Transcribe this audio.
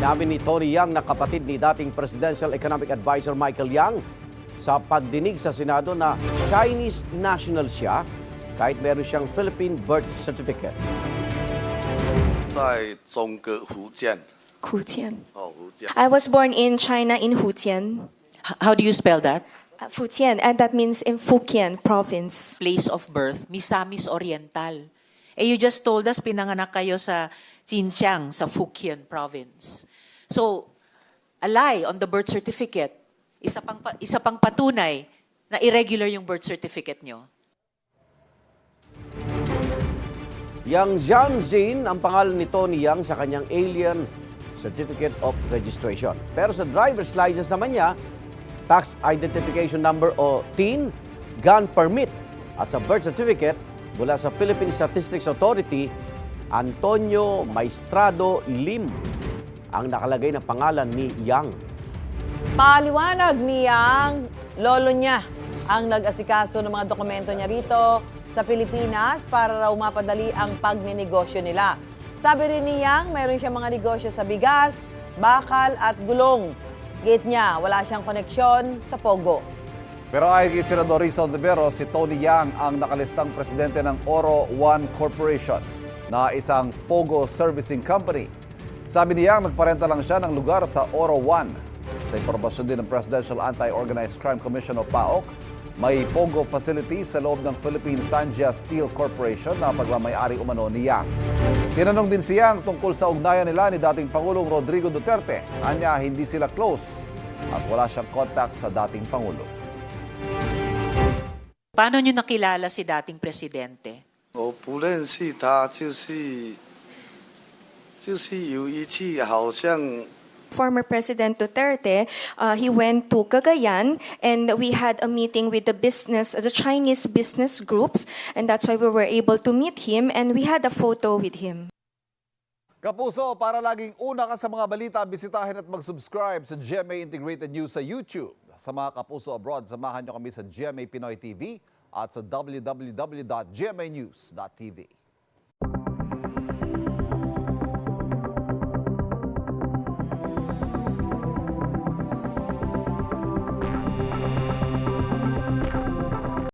Inamin ni Tony Yang na kapatid ni dating Presidential Economic Advisor Michael Yang sa pagdinig sa Senado na Chinese national siya kahit meron siyang Philippine birth certificate. 在中国福建，福建。福建。 I was born in China in Fujian. How do you spell that? Fujian, and that means in Fukien province. Place of birth, Misamis Oriental. You just told us pinanganak kayo sa Xinjiang, sa Fukien province. So, a lie on the birth certificate, isa pang patunay na irregular yung birth certificate nyo. Yang Jianxin ang pangalan ni Tony Yang sa kanyang alien certificate of registration. Pero sa driver's license naman niya, tax identification number o TIN, gun permit. At sa birth certificate, mula sa Philippine Statistics Authority, Antonio Maestrado Lim ang nakalagay na pangalan ni Yang. Paliwanag niyang lolo niya ang nag-asikaso ng mga dokumento niya rito sa Pilipinas para raw mapadali ang pagninegosyo nila. Sabi rin ni Yang, mayroon siyang mga negosyo sa bigas, bakal at gulong. Gate niya, wala siyang koneksyon sa Pogo. Pero ayon kay Senador Risa Ontivero, si Tony Yang ang nakalistang presidente ng Oro One Corporation na isang Pogo Servicing Company. Sabi ni Yang, nagparenta lang siya ng lugar sa Oro One. Sa impormasyon din ng Presidential Anti-Organized Crime Commission o PAOC, may Pogo facility sa loob ng Philippine Sanjia Steel Corporation na pagmamayari umano ni Yang. Tinanong din si Yang tungkol sa ugnayan nila ni dating Pangulong Rodrigo Duterte. Anya, hindi sila close at wala siyang contact sa dating Pangulo. Paano nyo nakilala si dating presidente? 我不认识他，就是有一次好像 Former President Duterte, he went to Cagayan, and we had a meeting with the Chinese business groups, and that's why we were able to meet him, and we had a photo with him. Kapuso, para laging una ka sa mga balita, bisitahin at mag-subscribe sa GMA Integrated News sa YouTube. Sa mga kapuso abroad, samahan nyo kami sa GMA Pinoy TV at sa www.gmanews.tv.